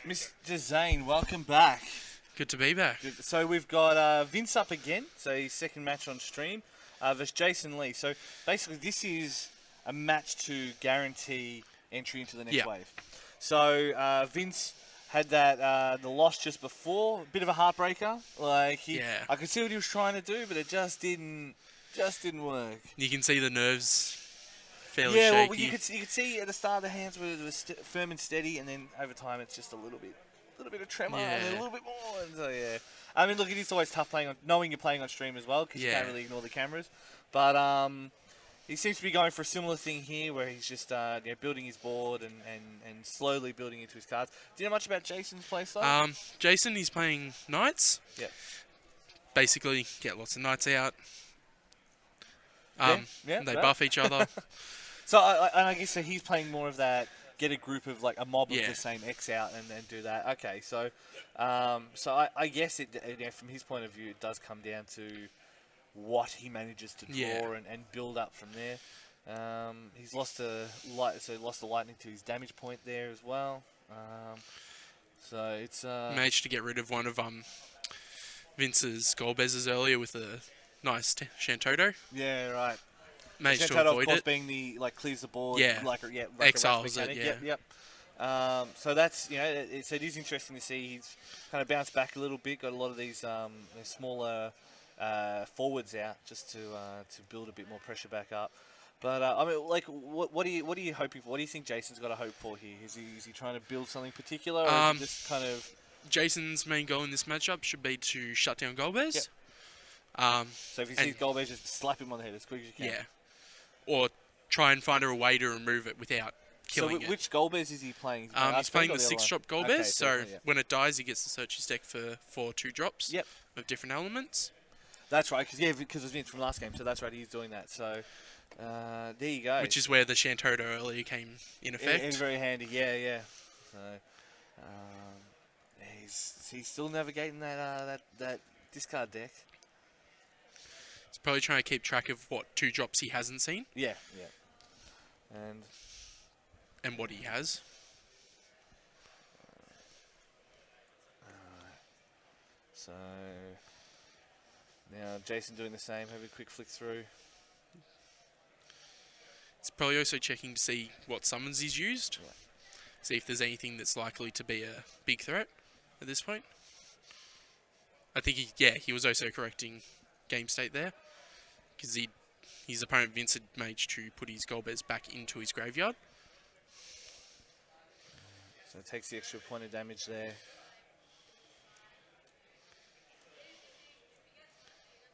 Mr. Zane, welcome back. Good to be back. So we've got Vince up again, so his second match on stream, versus Jason Lee. So basically this is a match to guarantee entry into the next wave. So Vince had that the loss just before, a bit of a heartbreaker. I could see what he was trying to do, but it just didn't work. You can see the nerves fairly shaky. Yeah, well, you could see at the start the hands were firm and steady, and then over time it's just a little bit of tremor, and then a little bit more. And so I mean, look, it is always tough knowing you're playing on stream as well, because you can't really ignore the cameras. But he seems to be going for a similar thing here, where he's just building his board and slowly building into his cards. Do you know much about Jason's playstyle? Jason, he's playing knights. Yeah. Basically, get lots of knights out. They buff each other. So I guess so he's playing more of that. Get a group of a mob of the same X out and then do that. Okay, so I guess it from his point of view, it does come down to what he manages to draw and build up from there. He's lost the lightning to his damage point there as well. So it's managed to get rid of one of Vince's Golbez's earlier with a nice Shantoto. Yeah, right. Managed to Shantoto, avoid of course, it. being the clears the board. Yeah. Exiles it. Yeah. Yep. So that's it is interesting to see he's kind of bounced back a little bit. Got a lot of these smaller forwards out just to build a bit more pressure back up. But I mean, what are you hoping for? What do you think Jason's got to hope for here? Is he trying to build something particular, or is he just kind of? Jason's main goal in this matchup should be to shut down Golbez. Yep. So if he sees Golbez, just slap him on the head as quick as you can. Yeah. Or try and find a way to remove it without killing it. So which Golbez is he playing? He's playing the 6-drop Golbez, okay, so when it dies, he gets to search his deck for 2 drops of different elements. That's right, because it's Vince from last game, so that's right, he's doing that. So there you go. Which is where the Shantoto earlier came in effect. It's very handy, yeah. So he's still navigating that discard deck. He's probably trying to keep track of what 2 drops he hasn't seen. Yeah. And what he has. So now Jason doing the same. Have a quick flick through. It's probably also checking to see what summons he's used. Yeah. See if there's anything that's likely to be a big threat at this point. I think he was also correcting game state there, because his opponent Vince had managed to put his Golbez back into his graveyard. So it takes the extra point of damage there.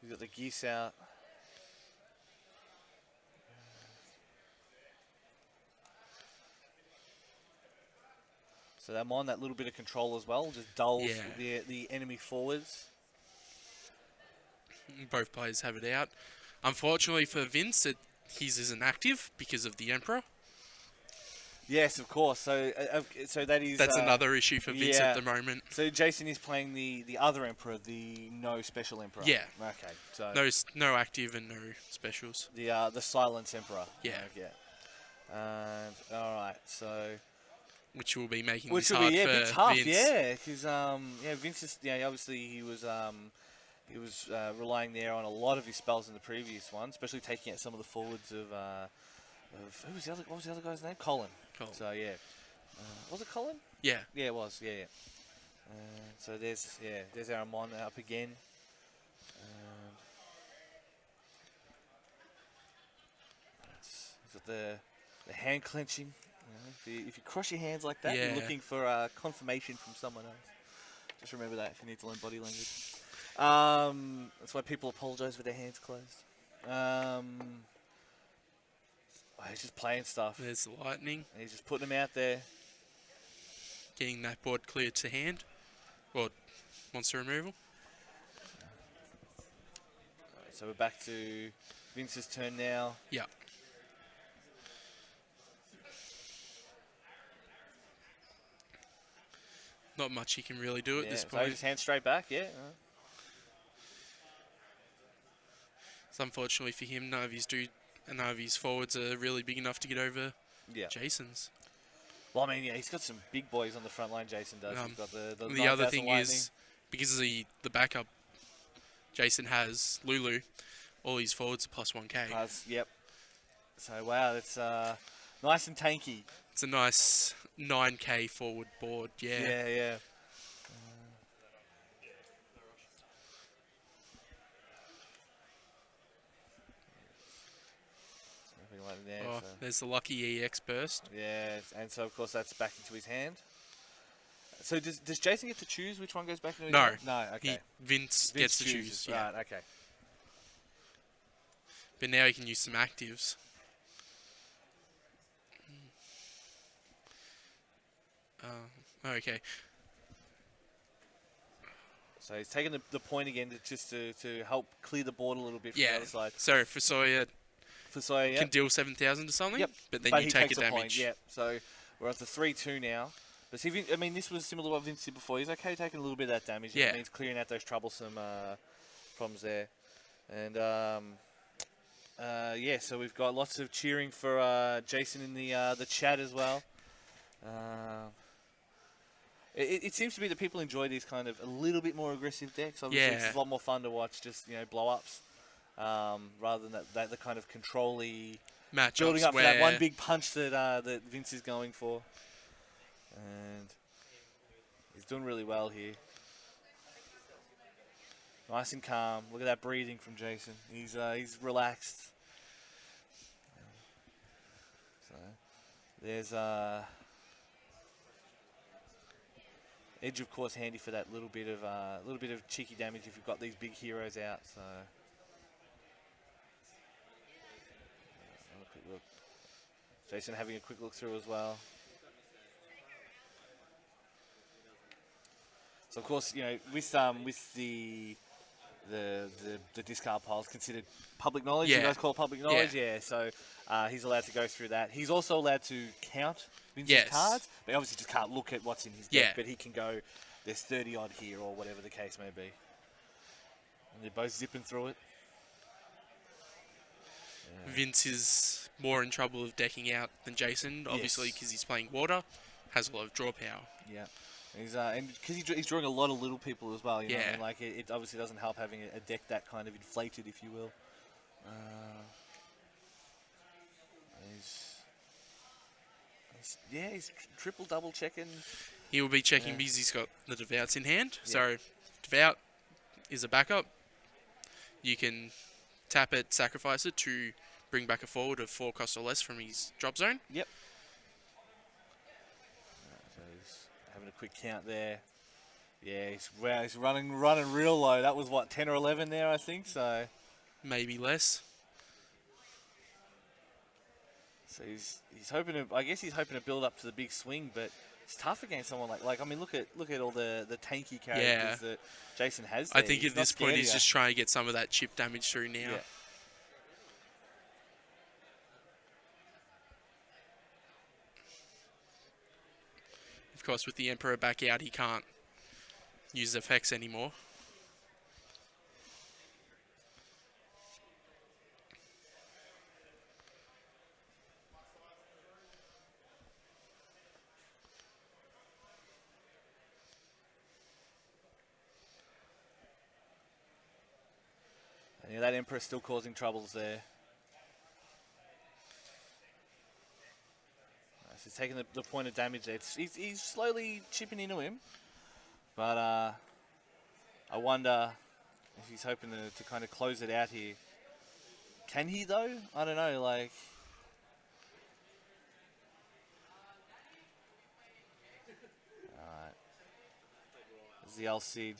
He's got the geese out. So I'm on that little bit of control as well, just dulls the enemy forwards. Both players have it out. Unfortunately for Vince, his isn't active because of the Emperor. Yes, of course. So that is... That's another issue for Vince at the moment. So Jason is playing the other Emperor, the no special Emperor. Yeah. Okay. So no active and no specials. The Silence Emperor. Yeah. All right. So... Which will be making this hard for Vince. Tough, Vince. Yeah, because Vince is obviously he was relying there on a lot of his spells in the previous one, especially taking out some of the forwards of what was the other guy's name? Colin. So was it Colin? Yeah. Yeah, it was. Yeah. So there's our Mon up again. He's got the hand clenching. If you cross your hands like that, you're looking for confirmation from someone else. Just remember that if you need to learn body language. That's why people apologise with their hands closed. He's just playing stuff. There's the lightning. And he's just putting them out there. Getting that board cleared to hand. Or monster removal. So we're back to Vince's turn now. Yeah. Not much he can really do at this point. So just hand straight back, So unfortunately for him, none of his forwards are really big enough to get over Jason's. Well, I mean, yeah, he's got some big boys on the front line. Jason does. He's got the The other 9,000 thing Lightning. is, because the backup Jason has, Lulu, all his forwards are plus 1k. Yep. So wow, it's nice and tanky. It's a nice 9k forward board. Yeah. Yeah. Something like there, Oh, so. there's the lucky EX burst. Yeah, and so of course that's back into his hand. So does Jason get to choose which one goes back into his hand? No, okay. Vince gets to chooses. choose. Yeah. Right, okay. But now he can use some actives. Okay. So he's taking the point again to help clear the board a little bit from the other side. So Fasoya Fasoya can deal 7,000 to something, Yep. but then But you he take takes a a point, damage. yeah. So we're at the 3-2 now. But see, I mean, this was similar to what Vince did before. He's okay taking a little bit of that damage. Yeah. It means clearing out those troublesome problems there. And yeah, so we've got lots of cheering for Jason in the chat as well. It seems to be that people enjoy these kind of a little bit more aggressive decks. Obviously, Yeah. it's a lot more fun to watch, just blow ups, rather than that the kind of control-y Matchups building up for where that one big punch that Vince is going for. And he's doing really well here. Nice and calm. Look at that breathing from Jason. He's relaxed. So there's Edge, of course, handy for that little bit of cheeky damage if you've got these big heroes out. So have a quick look. Jason having a quick look through as well. So of course, with the discard piles considered public knowledge. Yeah. You guys call it public knowledge, yeah. So he's allowed to go through that. He's also allowed to count Vince's cards, but he obviously just can't look at what's in his deck. Yeah. But he can go, there's 30 odd here, or whatever the case may be. And they're both zipping through it. Yeah. Vince is more in trouble of decking out than Jason, obviously, because he's playing water, has a lot of draw power. Yeah. He's and because he's drawing a lot of little people as well, you know, Yeah. and like it obviously doesn't help having a deck that kind of inflated, if you will. He's triple double checking. He will be checking because he's got the Devouts in hand. So Devout is a backup. You can tap it, sacrifice it to bring back a forward of 4 cost or less from his drop zone. Yep. So he's having a quick count there. Yeah, he's running real low. That was what, 10 or 11 there, I think. So Maybe less. So he's hoping to. I guess he's hoping to build up to the big swing, but it's tough against someone like. I mean, look at all the tanky characters that Jason has. There. I think he's at this point he's just trying to get some of that chip damage through now. Yeah. Of course, with the Emperor back out, he can't use effects anymore. And yeah, that Emperor still causing troubles there. So he's taking the point of damage there. He's slowly chipping into him, but I wonder if he's hoping to kind of close it out here. Can he though? I don't know. Like, all right, there's the Alcide.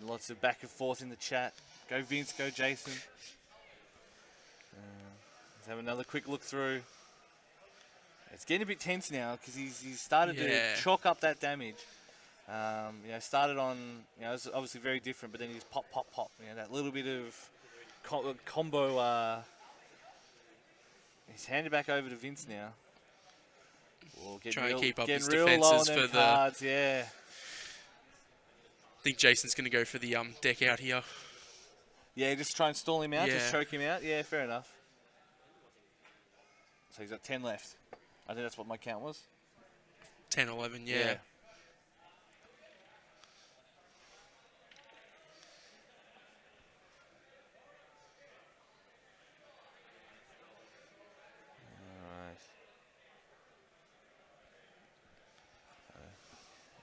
And lots of back and forth in the chat. Go Vince, go Jason. Let's have another quick look through. It's getting a bit tense now because he's started to chalk up that damage. Started on, it was obviously very different, but then he's pop. That little bit of combo. He's handed back over to Vince now. Trying to keep up his real low on defenses them for cards, yeah. I think Jason's going to go for the deck out here. Yeah, just try and stall him out, Yeah. just choke him out. Yeah, fair enough. So he's got 10 left. I think that's what my count was. 10, 11, yeah. Alright.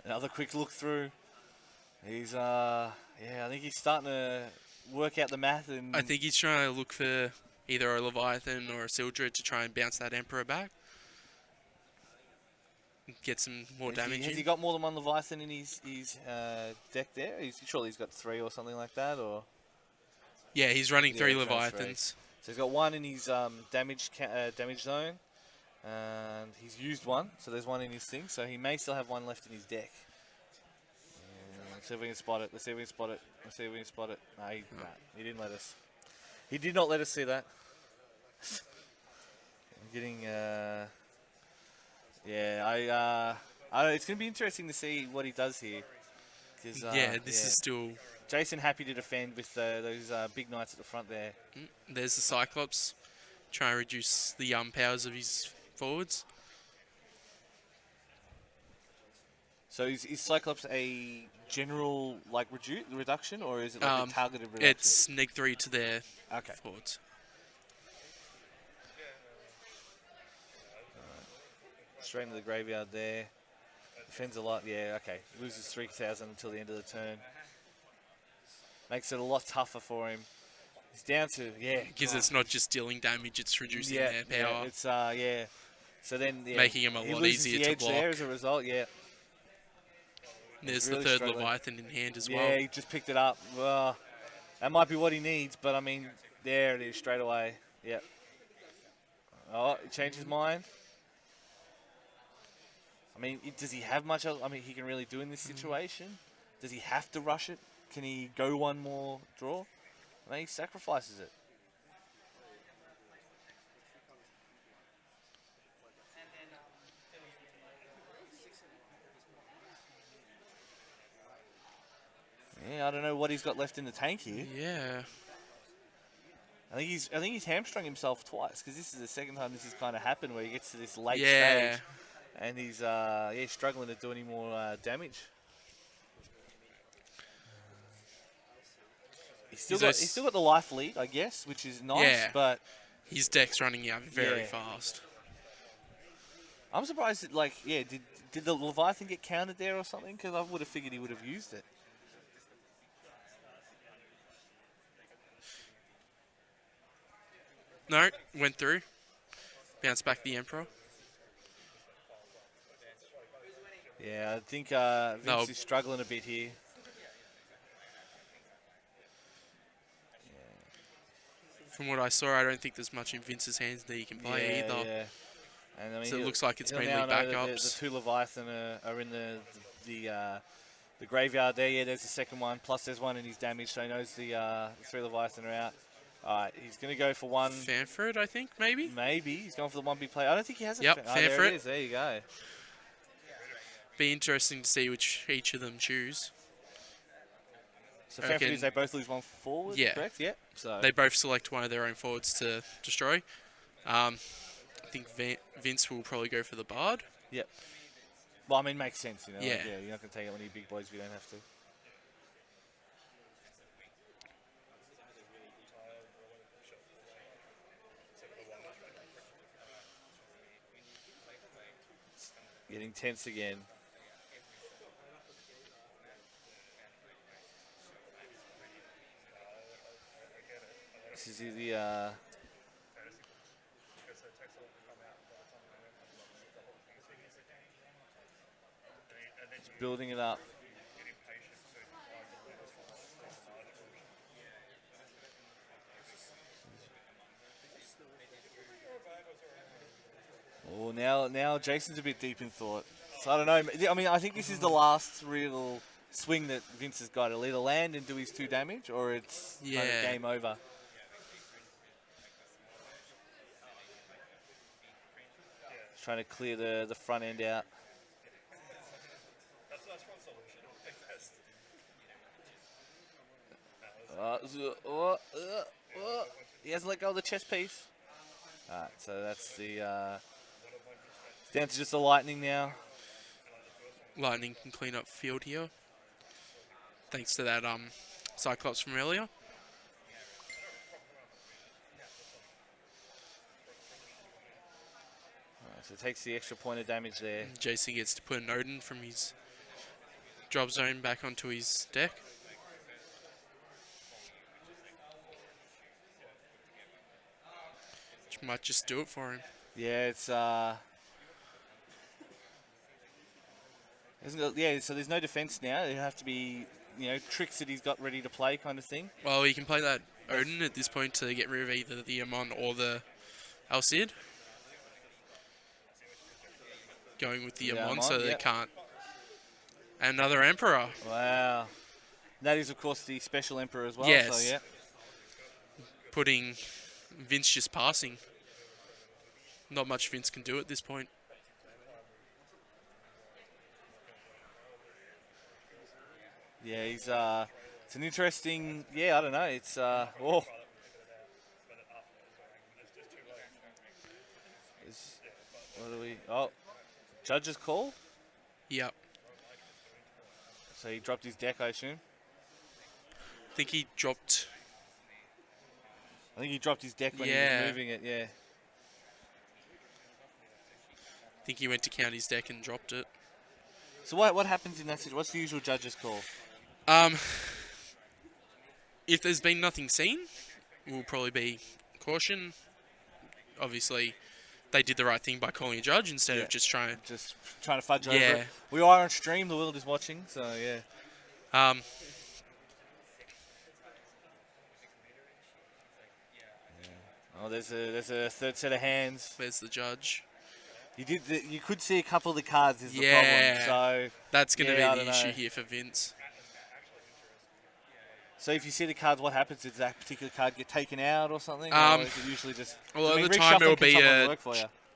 Another quick look through. He's, I think he's starting to work out the math. And I think he's trying to look for either a Leviathan or a Sildred to try and bounce that Emperor back. Get some more damage Has in. he got more than one Leviathan in his deck there? Surely he's got 3 or something like that, or? Yeah, he's running 3 he's running Leviathans. So he's got 1 in his damage zone, and he's used 1, so there's 1 in his thing, so he may still have 1 left in his deck. Let's see if we can spot it. Let's see if we can spot it. Let's see if we can spot it. No, he didn't let us. He did not let us see that. I'm getting, I don't know, it's going to be interesting to see what he does here. This is still... Jason happy to defend with those big knights at the front there. There's the Cyclops. Trying to reduce the powers of his forwards. So is Cyclops a general reduction, or is it like a targeted reduction? It's -3 to their forwards. Straight into the graveyard there. Defends a lot, yeah, okay. Loses 3,000 until the end of the turn. Makes it a lot tougher for him. He's down to, Because it's not just dealing damage, it's reducing their power. It's, So then, making him a lot easier to block. There as a result, yeah. There's really the 3rd struggling. Leviathan in hand as well. Yeah, he just picked it up. Well, that might be what he needs, but I mean, there it is straight away. Yep. Oh, he changed his mind. I mean, does he have much else? I mean, he can really do in this situation. Does he have to rush it? Can he go one more draw? I mean, he sacrifices it. Yeah, I don't know what he's got left in the tank here. Yeah. I think he's hamstrung himself twice, because this is the second time this has kind of happened where he gets to this late stage and he's struggling to do any more damage. He's still got the life lead, I guess, which is nice, but his deck's running out very fast. I'm surprised that, did the Leviathan get counted there or something? Because I would have figured he would have used it. No, went through. Bounced back the Emperor. Yeah, I think Vince is struggling a bit here. From what I saw, I don't think there's much in Vince's hands that he can play either. Yeah. And I mean, so it looks like it's mainly now backups. The 2 Leviathan are in the graveyard there. Yeah, there's the second one. Plus there's 1 in his damage, so he knows the 3 Leviathan are out. Alright, he's going to go for 1. Fanford, I think, maybe? Maybe. He's going for the 1 big play. I don't think he has a Fanford. There it is. There you go. Be interesting to see which each of them choose. So Fanford is they both lose 1 forward, correct? Yeah. So they both select one of their own forwards to destroy. I think Vince will probably go for the Bard. Yep. Well, I mean, makes sense, you know. Yeah. You're not going to take out any big boys if you don't have to. Getting tense again. This is the it's building it up. Oh, now Jason's a bit deep in thought. So I don't know. I mean, I think this is the last real swing that Vince has got. He'll either land and do his 2 damage, or it's kind of game over. He's trying to clear the front end out. He hasn't let go of the chest piece. Alright, so that's the... down to just the Lightning now. Lightning can clean up field here. Thanks to that Cyclops from earlier. So it takes the extra point of damage there. Jason gets to put an Odin from his drop zone back onto his deck. Which might just do it for him. Yeah, it's so there's no defense now. It'll have to be, tricks that he's got ready to play kind of thing. Well, he can play that Odin at this point to get rid of either the Amon or the Alcid. Going with the Amon, so they can't. Another Emperor. Wow. That is, of course, the special Emperor as well. Yes. So, yeah. Putting Vince just passing. Not much Vince can do at this point. Yeah, he's it's an interesting. Yeah, I don't know. It's what do we? Oh, judge's call. Yep. So he dropped his deck, I assume. I think he dropped. I think he dropped his deck when he was moving it. Yeah. I think he went to count his deck and dropped it. So what happens in that situation? What's the usual judge's call? If there's been nothing seen, it will probably be caution. Obviously, they did the right thing by calling a judge instead of just trying to fudge over it. We are on stream. The world is watching, so yeah. Oh, there's a third set of hands. There's the judge. You could see a couple of the cards is the problem. So that's going to be the issue here for Vince. So if you see the cards, what happens? Does that particular card get taken out or something? Or is it usually just... Well, at the time, it will be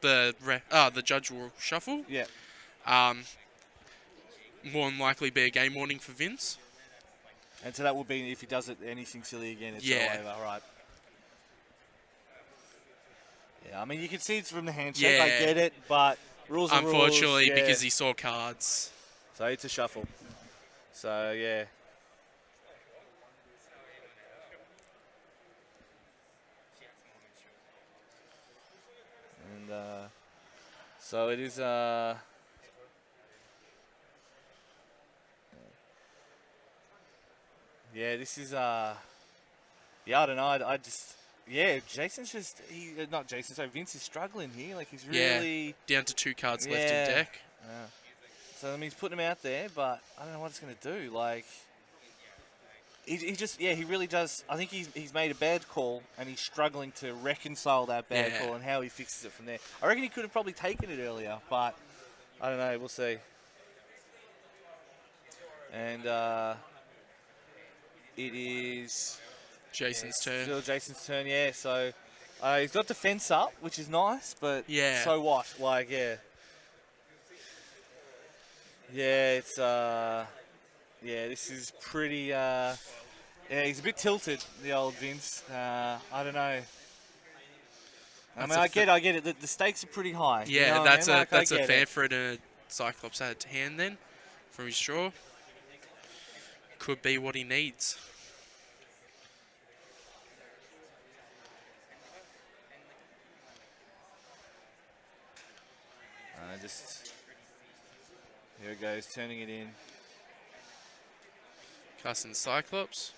the judge will shuffle. Yeah. More than likely be a game warning for Vince. And so that will be, if he does it anything silly again, it's all over, right? Yeah, I mean, you can see it's from the handshake. I get it, but rules are rules. Unfortunately, because he saw cards. So it's a shuffle. So, yeah. And so it is... yeah, this is... yeah, I don't know. I just... Yeah, Jason's just... not Jason, sorry. Vince is struggling here. Like, he's really... down to 2 cards left in deck. Yeah. So, I mean, he's putting him out there, but I don't know what it's going to do. Like... He just, he really does. I think he's made a bad call, and he's struggling to reconcile that bad call and how he fixes it from there. I reckon he could have probably taken it earlier, but I don't know. We'll see. And it is Jason's turn. Still Jason's turn, yeah. So he's got defense up, which is nice, but so what? Like, yeah, it's this is pretty. Yeah, he's a bit tilted, the old Vince. I don't know. I mean, I get it. The stakes are pretty high. Yeah, you know that's that's a Fanfred and a Cyclops at hand then from his draw. Could be what he needs. Here it goes, turning it in. Casting Cyclops.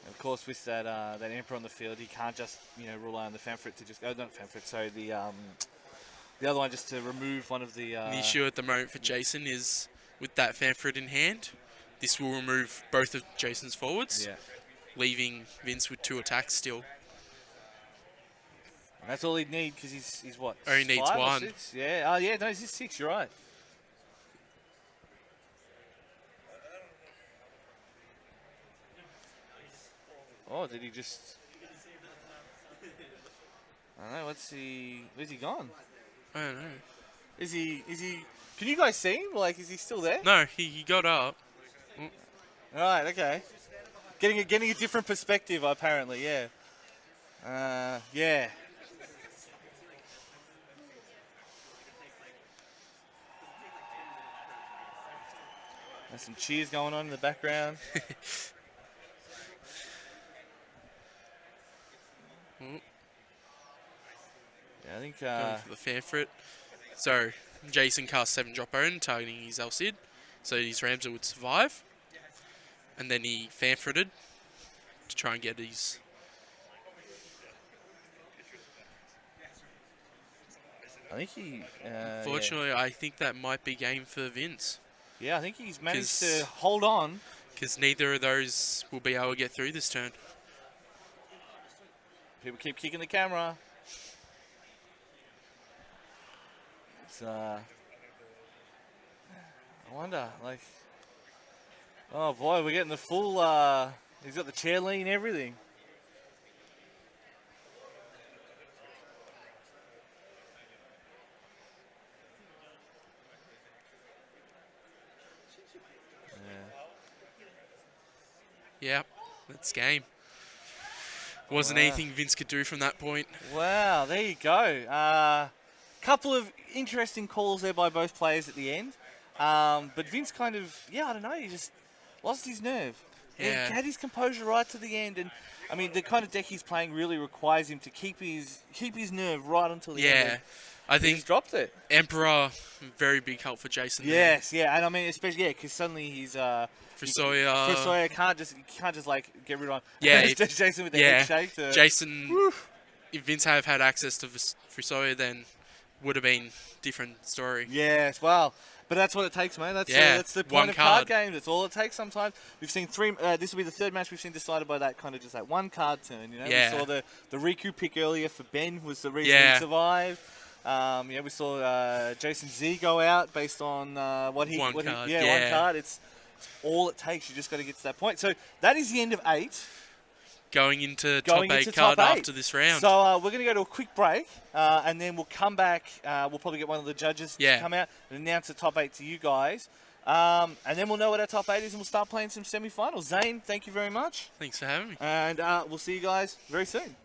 And of course, with that that Emperor on the field, he can't just rely on the Fanfret to just not Fanfret. So the other one just to remove one of the. The issue at the moment for Jason is with that Fanfret in hand. This will remove both of Jason's forwards, leaving Vince with 2 attacks still. And that's all he'd need because he's what? Only needs 5 or 1. 6? Yeah. Yeah. No, he's 6. You're right. Oh, did he just... I don't know, where's he gone? I don't know. Is he... Can you guys see him? Like, is he still there? No, he got up. Right, okay. getting a different perspective, apparently, yeah. Yeah. There's some cheers going on in the background. Yeah, I think... Going for the fanfrit. So, Jason cast 7 drop own, targeting his Alcid, so his Ramsey would survive. And then he fanfrited to try and get his... I think he... Fortunately, yeah. I think that might be game for Vince. Yeah, I think he's managed to hold on. Because neither of those will be able to get through this turn. People keep kicking the camera. It's, I wonder, like... Oh boy, we're getting the full... he's got the chair lean and everything. Yep, that's game. Wasn't anything Vince could do from that point. Wow, there you go. Couple of interesting calls there by both players at the end. But Vince kind of, I don't know, he just lost his nerve. Yeah. He had his composure right to the end. And, I mean, the kind of deck he's playing really requires him to keep his nerve right until the end. Yeah, I think he just dropped it. Emperor, very big help for Jason. Yes, there. Yeah, and I mean, especially, because suddenly he's... Frisoya can't just like get rid of him. Yeah, Jason with the head shake. Jason, if Vince had access to Frisoya, then would have been different story. Yes, well, but that's what it takes, man. That's the point of card games. That's all it takes. Sometimes we've seen 3. This will be the 3rd match we've seen decided by that kind of just that one card turn. You know, we saw the Riku pick earlier for Ben was the reason he survived. We saw Jason Z go out based on one card. It's all it takes. You just got to get to that point. So that is the end of 8. Going into top 8 card after this round. So we're going to go to a quick break, and then we'll come back. We'll probably get one of the judges to come out and announce the top 8 to you guys. And then we'll know what our top 8 is, and we'll start playing some semi-finals. Zane, thank you very much. Thanks for having me. And we'll see you guys very soon.